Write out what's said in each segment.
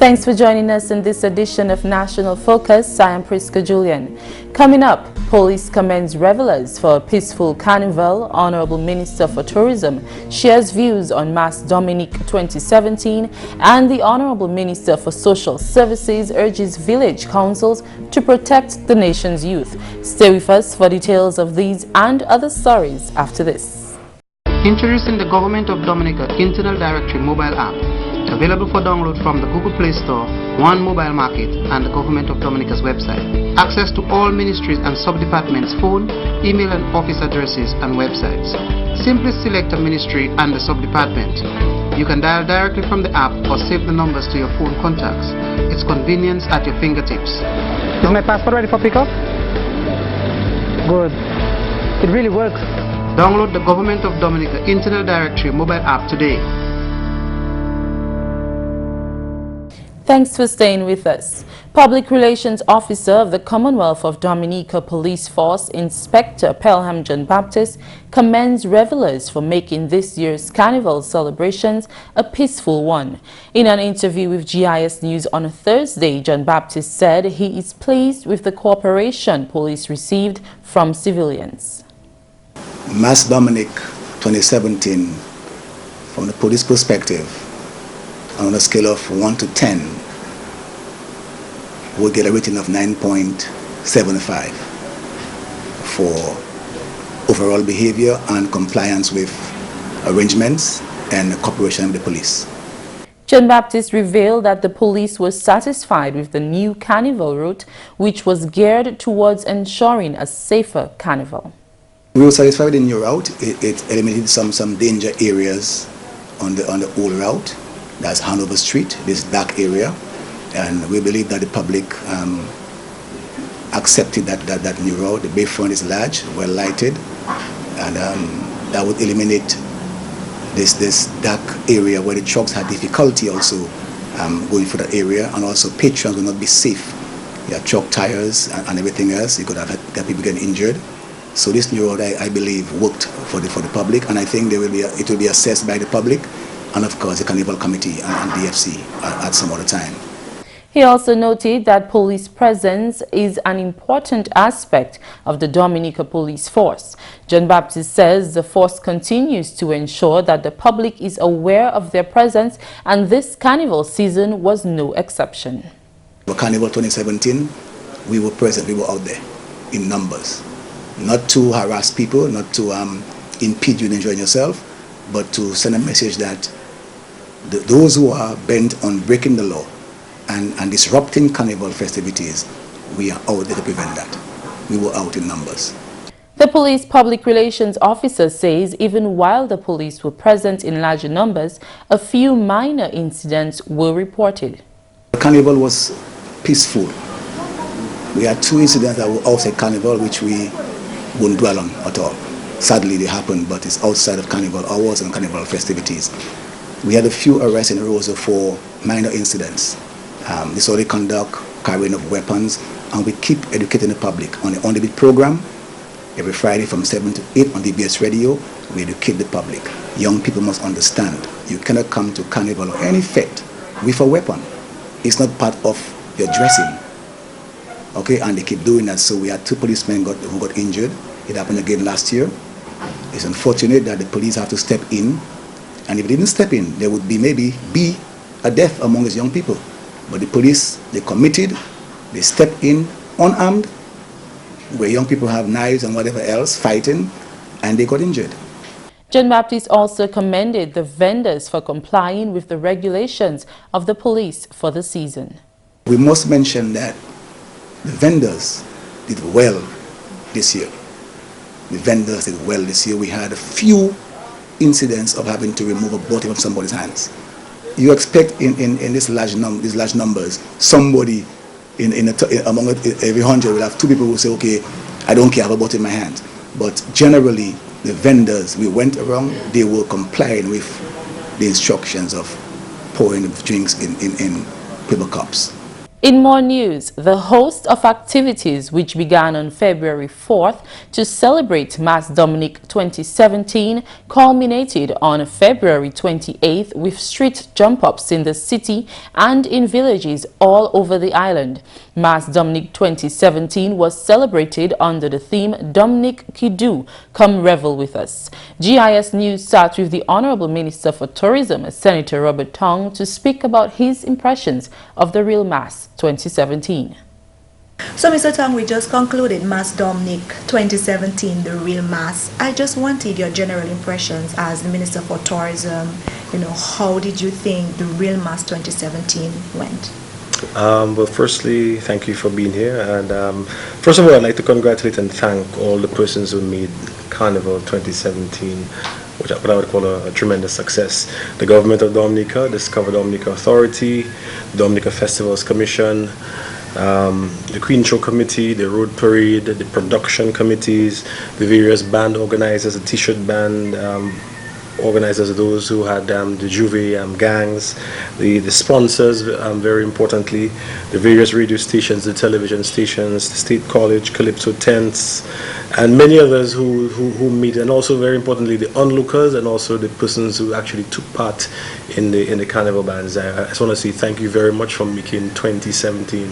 Thanks for joining us in this edition of National Focus. I am Prisca Julien. Coming up, police commends revelers for a peaceful carnival. Honorable Minister for Tourism shares views on Mas Dominik 2017, and the Honorable Minister for Social Services urges village councils to protect the nation's youth. Stay with us for details of these and other stories after this. Introducing the Government of Dominica Internal Directory mobile app, available for download from the Google Play Store, One Mobile Market, and the Government of Dominica's website. Access to all ministries and sub-departments' phone, email and office addresses and websites. Simply select a ministry and the sub-department. You can dial directly from the app or save the numbers to your phone contacts. It's convenience at your fingertips. Is my passport ready for pickup? Good. It really works. Download the Government of Dominica Internal Directory mobile app today. Thanks for staying with us. Public Relations Officer of the Commonwealth of Dominica Police Force, Inspector Pelham John Baptist, commends revelers for making this year's Carnival celebrations a peaceful one. In an interview with GIS News on Thursday, John Baptist said he is pleased with the cooperation police received from civilians. Mas Dominik 2017, from the police perspective, on a scale of 1 to 10, would get a rating of 9.75 for overall behavior and compliance with arrangements and cooperation with the police. John Baptist revealed that the police was satisfied with the new carnival route, which was geared towards ensuring a safer carnival. We were satisfied with the new route. It eliminated some danger areas on the old route. That's Hanover Street, this dark area, and we believe that the public accepted that new road. The bayfront is large, well lighted, and that would eliminate this dark area where the trucks had difficulty also going for that area, and also patrons will not be safe. You have truck tires and everything else. You could have had people getting injured. So this new road, I believe, worked for the public, and I think it will be assessed by the public, and of course the Carnival Committee and DFC at some other time. He also noted that police presence is an important aspect of the Dominica Police Force. John Baptist says the force continues to ensure that the public is aware of their presence, and this carnival season was no exception. For Carnival 2017, we were present, we were out there in numbers. Not to harass people, not to impede you in enjoying yourself, but to send a message that those who are bent on breaking the law and disrupting carnival festivities, we are out there to prevent that. We were out in numbers. The police public relations officer says even while the police were present in larger numbers, a few minor incidents were reported. The carnival was peaceful. We had 2 incidents that were outside carnival which we wouldn't dwell on at all. Sadly they happened, but it's outside of carnival hours and carnival festivities. We had a few arrests in Rosa for minor incidents. Disorderly conduct, carrying of weapons, and we keep educating the public on the On The Beat program. Every Friday from 7 to 8 on DBS radio, we educate the public. Young people must understand you cannot come to carnival or any fete with a weapon. It's not part of your dressing. Okay, and they keep doing that. So we had 2 policemen who got injured. It happened again last year. It's unfortunate that the police have to step in, and if they didn't step in, there would maybe be a death among these young people. But the police, they committed, they stepped in unarmed, where young people have knives and whatever else, fighting, and they got injured. John Baptist also commended the vendors for complying with the regulations of the police for the season. We must mention that the vendors did well this year. The vendors did well this year. We had a few incidents of having to remove a bottle from somebody's hands. You expect in these large numbers, somebody among every 100 will have 2 people who say, okay, I don't care, I have a bottle in my hand. But generally, the vendors, we went around, they were complying with the instructions of pouring the drinks in paper cups. In more news, the host of activities which began on February 4th to celebrate Mas Dominik 2017 culminated on February 28th with street jump-ups in the city and in villages all over the island. Mas Dominik 2017 was celebrated under the theme Dominik Kidu, Come Revel with Us. GIS News starts with the Honorable Minister for Tourism, Senator Robert Tong, to speak about his impressions of the real Mas 2017. So, Mr. Tong, we just concluded Mas Dominik 2017, the real Mas. I just wanted your general impressions as the Minister for Tourism. How did you think the real Mas 2017 went? Well, firstly, thank you for being here. And first of all, I'd like to congratulate and thank all the persons who made Carnival 2017, what I would call a tremendous success. The government of Dominica, Discover Dominica Authority, the Dominica Festivals Commission, the Queen Show Committee, the Road Parade, the production committees, the various band organizers, the T-shirt band organizers, those who had the Juve gangs, the sponsors, very importantly, the various radio stations, the television stations, the State College, Calypso Tents, and many others who meet, and also very importantly the onlookers and also the persons who actually took part in the carnival bands. I just want to say thank you very much for making 2017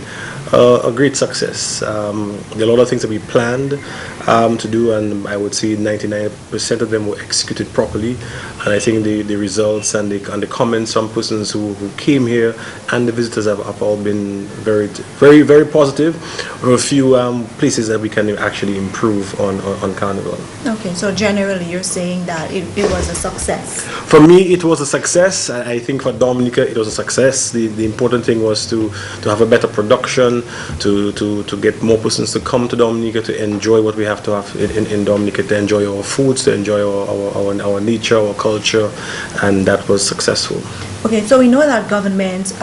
a great success. There are a lot of things that we planned to do, and I would say 99% of them were executed properly. And I think the results and the comments from persons who came here and the visitors have all been very, very, very positive. There are a few places that we can actually improve on Carnival. Okay, so generally you're saying that it was a success. For me, it was a success. I think for Dominica, it was a success. The important thing was to have a better production, to get more persons to come to Dominica, to enjoy what we have to have in Dominica, to enjoy our foods, to enjoy our nature, our culture, and that was successful. Okay, so we know that government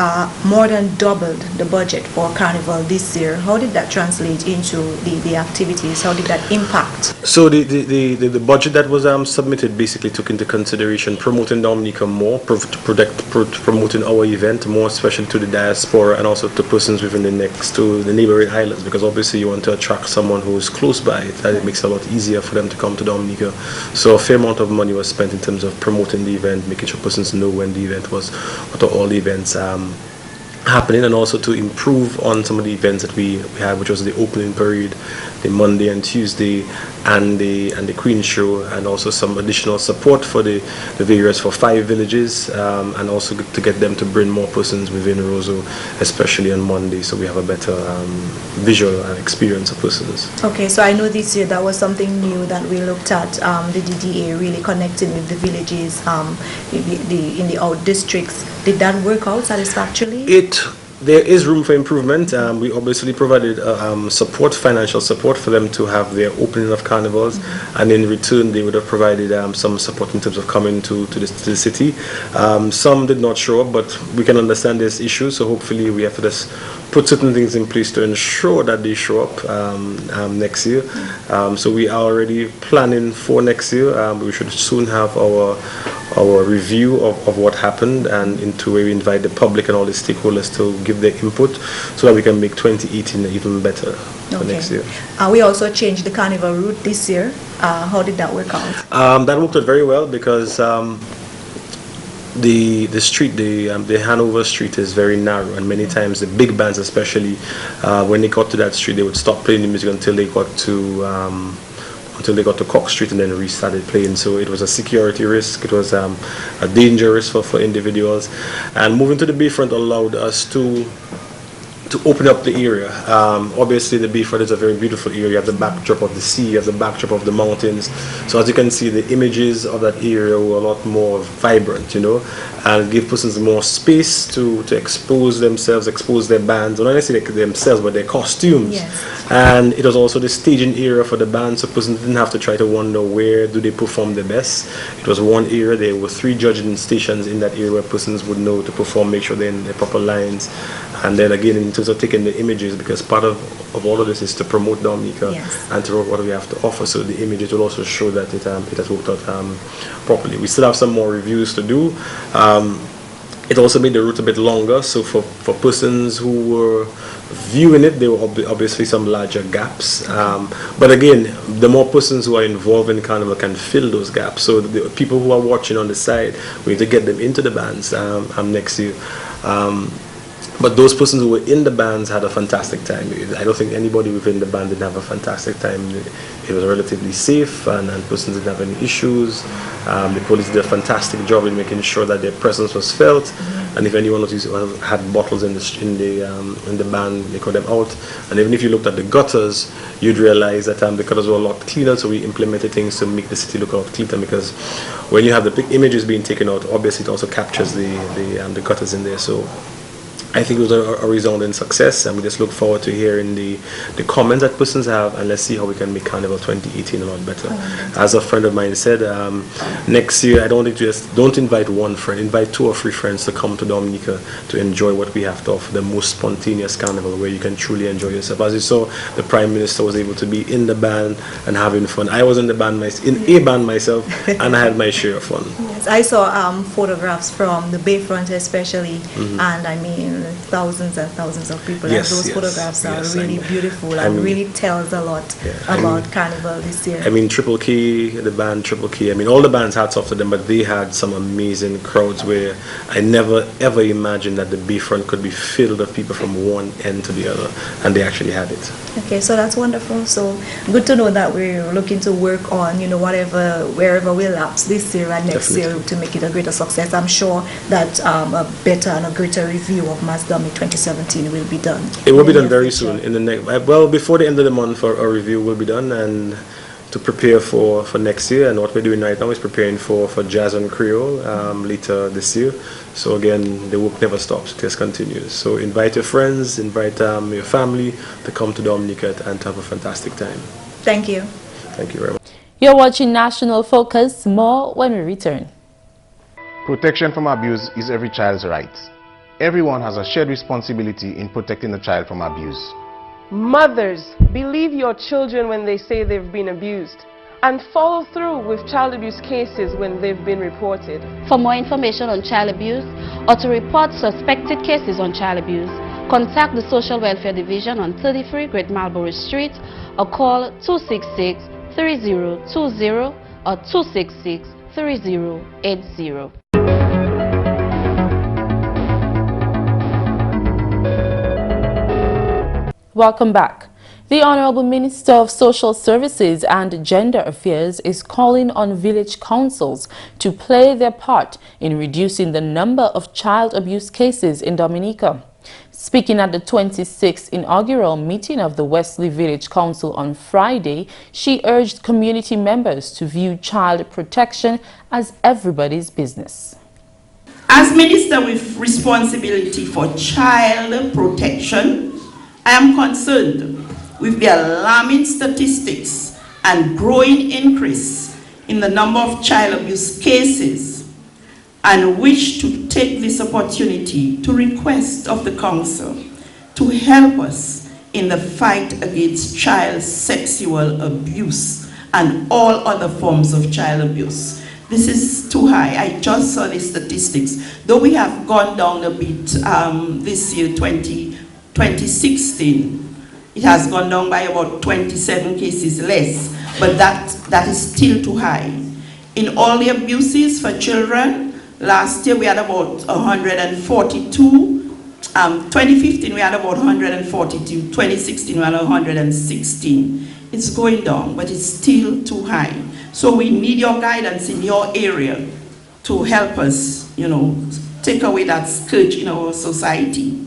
more than doubled the budget for Carnival this year. How did that translate into the activities? How did that impact? So the budget that was submitted basically took into consideration promoting Dominica more, promoting our event more, especially to the diaspora and also to persons within the neighboring islands, because obviously you want to attract someone who is close by. It makes it a lot easier for them to come to Dominica. So a fair amount of money was spent in terms of promoting the event, making sure persons know when the event was, what are all the events happening, and also to improve on some of the events that we had, which was the opening parade, the Monday and Tuesday, and the Queen Show, and also some additional support for the various for 5 villages, and also to get them to bring more persons within Roseau, especially on Monday, so we have a better visual and experience of persons. Okay, so I know this year that was something new that we looked at, the DDA really connecting with the villages in the out districts. Did that work out satisfactorily? There is room for improvement. We obviously provided support, financial support for them to have their opening of carnivals, and in return they would have provided some support in terms of coming to the city. Some did not show up, but we can understand this issue, so hopefully we have to just put certain things in place to ensure that they show up next year. So we are already planning for next year. We should soon have our review of what happened, and into where we invite the public and all the stakeholders to give their input so that we can make 2018 even better for next year. We also changed the carnival route this year. How did that work out? That worked out very well, because the street, the Hanover street is very narrow, and many times the big bands, especially when they got to that street, they would stop playing the music until they got to Cock Street and then restarted playing. So it was a security risk, it was a danger risk for individuals, and moving to the bayfront allowed us to open up the area. Obviously the bayfront is a very beautiful area. You have the backdrop of the sea, you have the backdrop of the mountains, so as you can see, the images of that area were a lot more vibrant, and give persons more space to expose themselves, expose their bands, not necessarily themselves but their costumes. Yes. And it was also the staging area for the band, so persons didn't have to try to wonder where do they perform the best. It was one area. There were 3 judging stations in that area where persons would know to perform, make sure they're in the proper lines. And then again, in terms of taking the images, because part of all of this is to promote Dominica, yes, and to promote what we have to offer, so the images will also show that it has worked out properly. We still have some more reviews to do. It also made the route a bit longer, so for persons who were viewing it, there were obviously some larger gaps. But again, the more persons who are involved in Carnival can fill those gaps. So the people who are watching on the side, we need to get them into the bands next year. But those persons who were in the bands had a fantastic time. I don't think anybody within the band didn't have a fantastic time. It was relatively safe, and persons didn't have any issues. The police did a fantastic job in making sure that their presence was felt. And if anyone had bottles in the band, they got them out. And even if you looked at the gutters, you'd realize that the gutters were a lot cleaner. So we implemented things to make the city look a lot cleaner, because when you have the big images being taken out, obviously it also captures the gutters in there. So I think it was a resounding success, and we just look forward to hearing the comments that persons have, and let's see how we can make Carnival 2018 a lot better. As a friend of mine said, next year I don't invite one friend, invite 2 or 3 friends to come to Dominica to enjoy what we have to offer, the most spontaneous carnival where you can truly enjoy yourself. As you saw, the Prime Minister was able to be in the band and having fun. I was in a band myself, and I had my share of fun. Yes, I saw photographs from the Bayfront especially, and I mean thousands and thousands of people. Yes, and those photographs are really beautiful and really tells a lot about Carnival this year. I mean, Triple Key, the band Triple Key, I mean, all the bands, hats off to them, but they had some amazing crowds where I never ever imagined that the Bayfront could be filled with people from one end to the other, and they actually had it. Okay, so that's wonderful. So good to know that we're looking to work on, wherever we lapse this year and next year to make it a greater success. I'm sure that a better and a greater review of Mas Dominik 2017 will be done. It will be done very soon. In the next, well, before the end of the month, a review will be done, and to prepare for next year. And what we're doing right now is preparing for Jazz and Creole later this year. So again, the work never stops; it just continues. So invite your friends, invite your family to come to Dominica and to have a fantastic time. Thank you. Thank you very much. You're watching National Focus. More when we return. Protection from abuse is every child's right. Everyone has a shared responsibility in protecting the child from abuse. Mothers, believe your children when they say they've been abused, and follow through with child abuse cases when they've been reported. For more information on child abuse or to report suspected cases on child abuse, contact the Social Welfare Division on 33 Great Marlborough Street or call 266-3020 or 266-3080. Welcome back. The Honorable Minister of Social Services and Gender Affairs is calling on village councils to play their part in reducing the number of child abuse cases in Dominica. Speaking at the 26th inaugural meeting of the Wesley Village Council on Friday, she urged community members to view child protection as everybody's business. As Minister with responsibility for child protection, I am concerned with the alarming statistics and growing increase in the number of child abuse cases, and wish to take this opportunity to request of the Council to help us in the fight against child sexual abuse and all other forms of child abuse. This is too high. I just saw the statistics. Though we have gone down a bit this year, 2016, it has gone down by about 27 cases less, but that is still too high. In all the abuses for children, last year we had about 142. 2015 we had about 142. 2016 we had 116. It's going down, but it's still too high. So we need your guidance in your area to help us, take away that scourge in our society.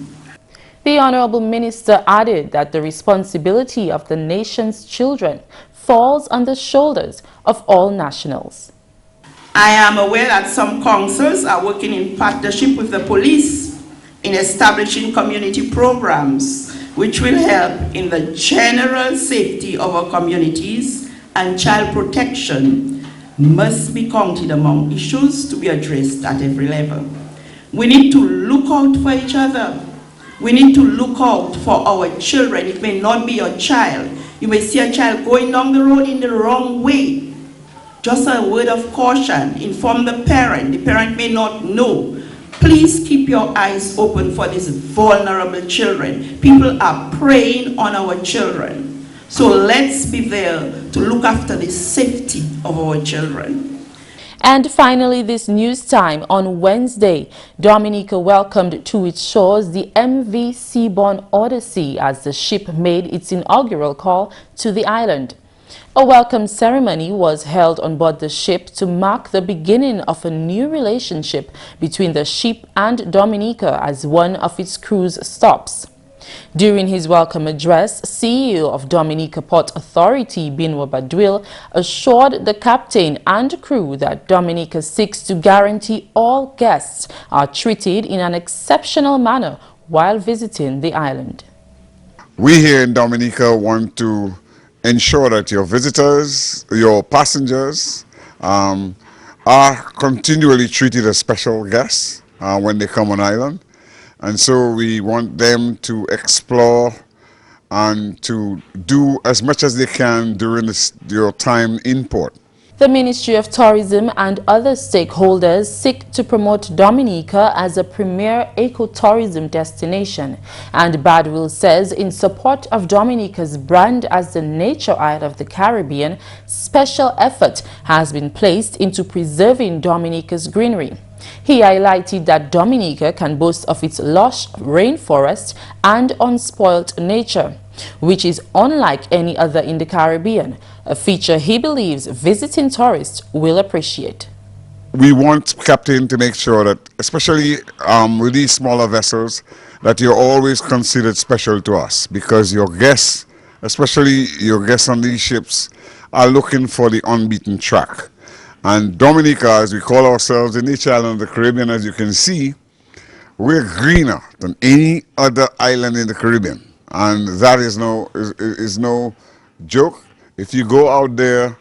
The Honorable Minister added that the responsibility of the nation's children falls on the shoulders of all nationals. I am aware that some councils are working in partnership with the police in establishing community programs which will help in the general safety of our communities, and child protection must be counted among issues to be addressed at every level. We need to look out for each other. We need to look out for our children. It may not be your child. You may see a child going down the road in the wrong way. Just a word of caution, inform the parent. The parent may not know, Please keep your eyes open for these vulnerable children. People are preying on our children. So let's be there to look after the safety of our children. And finally, this news time on Wednesday, Dominica welcomed to its shores the MV Seaborne Odyssey as the ship made its inaugural call to the island. A welcome ceremony was held on board the ship to mark the beginning of a new relationship between the ship and Dominica as one of its cruise stops. During his welcome address, CEO of Dominica Port Authority, Binwa Badwil, assured the captain and crew that Dominica seeks to guarantee all guests are treated in an exceptional manner while visiting the island. We here in Dominica want to ensure that your visitors, your passengers, are continually treated as special guests when they come on island. And so we want them to explore and to do as much as they can during your time in port. The Ministry of Tourism and other stakeholders seek to promote Dominica as a premier ecotourism destination. And Badwil says in support of Dominica's brand as the nature isle of the Caribbean, special effort has been placed into preserving Dominica's greenery. He highlighted that Dominica can boast of its lush rainforest and unspoilt nature, which is unlike any other in the Caribbean, a feature he believes visiting tourists will appreciate. We want, Captain, to make sure that, especially with these smaller vessels, that you're always considered special to us, because your guests, especially your guests on these ships, are looking for the unbeaten track. And Dominica, as we call ourselves, the nature island of the Caribbean, as you can see, we're greener than any other island in the Caribbean. And that is no joke. If you go out there,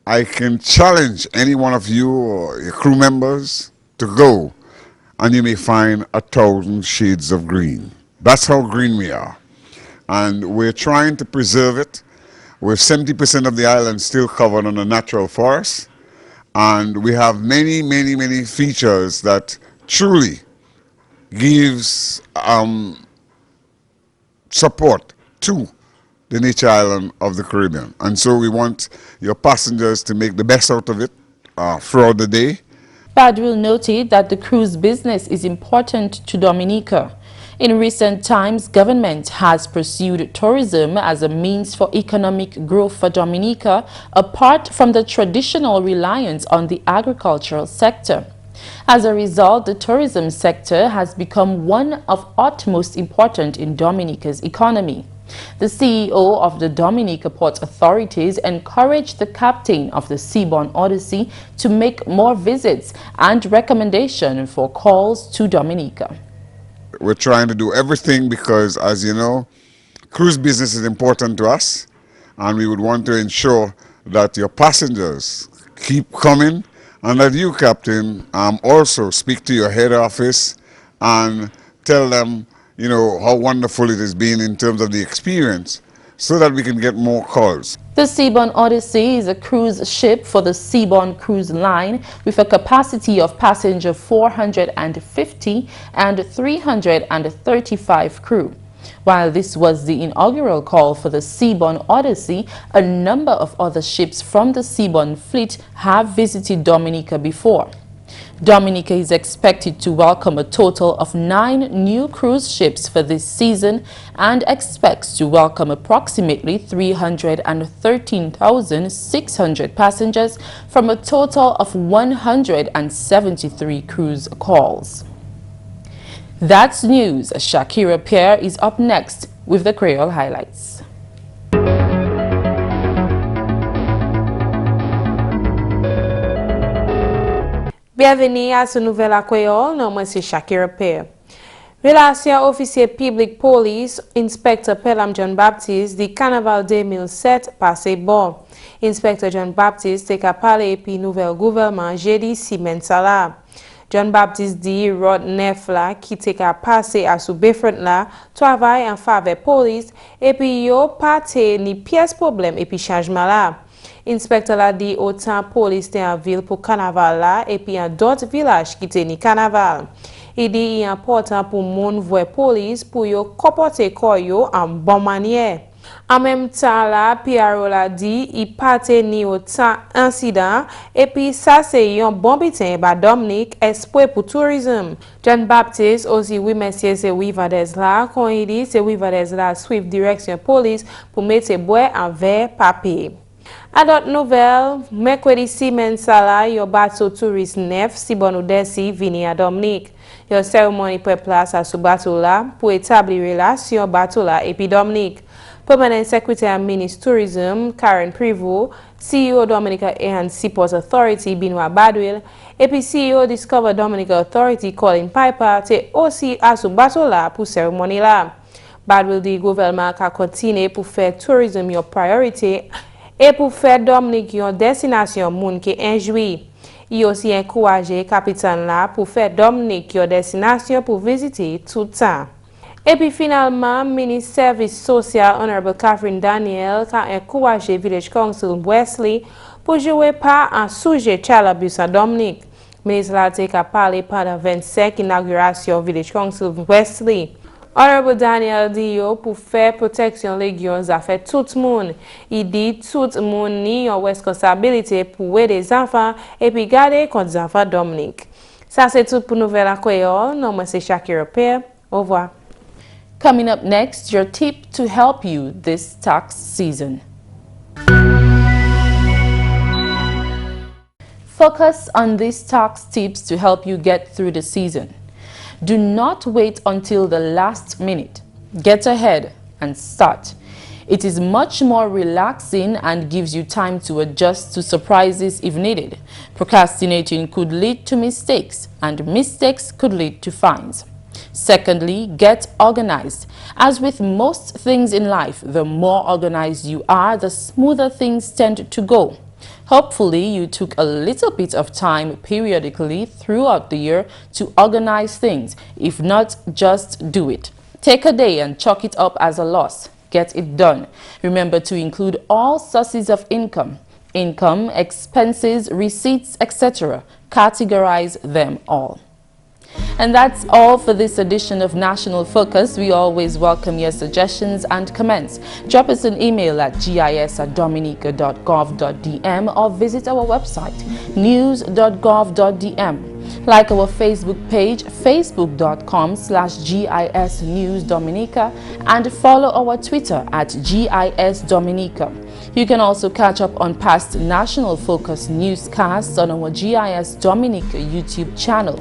I can challenge any one of you or your crew members to go, and you may find 1,000 shades of green. That's how green we are. And we're trying to preserve it. We're 70% of the island still covered on a natural forest. And we have many, many, many features that truly gives support to the nature island of the Caribbean. And so we want your passengers to make the best out of it throughout the day. Badwil noted that the cruise business is important to Dominica. In recent times, government has pursued tourism as a means for economic growth for Dominica, apart from the traditional reliance on the agricultural sector. As a result, the tourism sector has become one of utmost importance in Dominica's economy. The CEO of the Dominica Port Authorities encouraged the captain of the Seaborne Odyssey to make more visits and recommendation for calls to Dominica. We're trying to do everything because, as you know, cruise business is important to us, and we would want to ensure that your passengers keep coming, and that you, Captain, also speak to your head office and tell them, you know, how wonderful it has been in terms of the experience, so that we can get more calls. The Seaborne Odyssey is a cruise ship for the Seaborne Cruise Line with a capacity of passenger 450 and 335 crew. While this was the inaugural call for the Seaborne Odyssey, a number of other ships from the Seaborne fleet have visited Dominica before. Dominica is expected to welcome a total of 9 new cruise ships for this season and expects to welcome approximately 313,600 passengers from a total of 173 cruise calls. That's news. Shaakira Pierre is up next with the Creole highlights. Bienvenue à ce nouvel Creole, non, moi c'est Shaakira Pierre. Relation officier public police, inspecteur Pelham John Baptiste, du Carnival 2007 passé bon. Inspecteur John Baptiste te ka parler puis nouvel gouvernement jeudi semaine ça là. John Baptiste dit road neuf là qui te ka passé à sous befront là travaille en faveur police et puis yo pas te ni pièce problème et puis changement là. Inspecteur a dit autant police en ville pour carnaval là et puis en d'autres villages qui te ni carnaval. Il dit important pour moun voir police pour yo comporter koyo en bonne manière. En même temps là, Pierre l'a dit, il partait ni autant incident et puis ça c'est un bon bitin ba Dominik espoir pour tourisme. John Baptiste aussi remercier ces revelers là quand il dit ces revelers là suivent direction police pour mettre bois en verre papier. À d'autres nouvelles, mercredi 6 mai là, yo bateau touriste neuf si bon ou desi vini à Dominik. Yo cérémonie prend place à ce bateau là pour établir relation bateau là et puis Dominik. Permanent Secretary Minister Tourism, Karen Prevost, CEO Dominica and Seaport Authority, Benoit Badwil, et puis CEO Discover Dominica Authority, Colin Piper, te aussi à ce bateau là pour cérémonie là. Badwil dit gouvernement a continué pour faire tourisme une priorité et pour faire Dominique une destination moun qui enjoui. Il aussi encouragé capitaine là pour faire Dominique une destination pour visiter tout le temps. Et puis finalement, Ministre Service Social Honorable Catherine Daniel a encouragé Village Council Wesley pour jouer par un sujet child abuse à Dominik. Ministre a parlé pendant 25 inauguration Village Council Wesley. Honorable Daniel dit pour faire protection légion ça fait tout le monde. Il dit tout le monde a une responsabilité pour aider les enfants et puis garder contre les enfants Dominik. Ça c'est tout pour Nouvelle à Creole. Non, moi c'est Shaakira Pierre. Au revoir. Coming up next, your tip to help you this tax season. Focus on these tax tips to help you get through the season. Do not wait until the last minute. Get ahead and start. It is much more relaxing and gives you time to adjust to surprises if needed. Procrastinating could lead to mistakes, and mistakes could lead to fines. Secondly, get organized. As with most things in life, the more organized you are, the smoother things tend to go. Hopefully, you took a little bit of time periodically throughout the year to organize things. If not, just do it. Take a day and chalk it up as a loss. Get it done. Remember to include all sources of income, expenses, receipts, etc. Categorize them all. And that's all for this edition of National Focus. We always welcome your suggestions and comments. Drop us an email at gis@dominica.gov.dm or visit our website news.gov.dm. Like our Facebook page, facebook.com/GIS News Dominica, and follow our Twitter at GIS Dominica. You can also catch up on past National Focus newscasts on our GIS Dominica YouTube channel.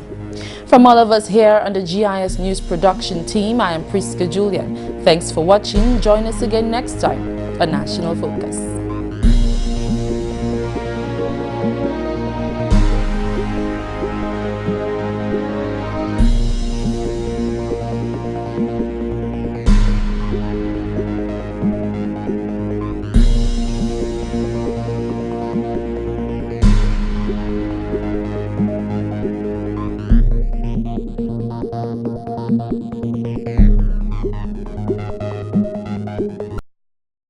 From all of us here on the GIS News production team, I am Prisca Julien. Thanks for watching. Join us again next time on National Focus.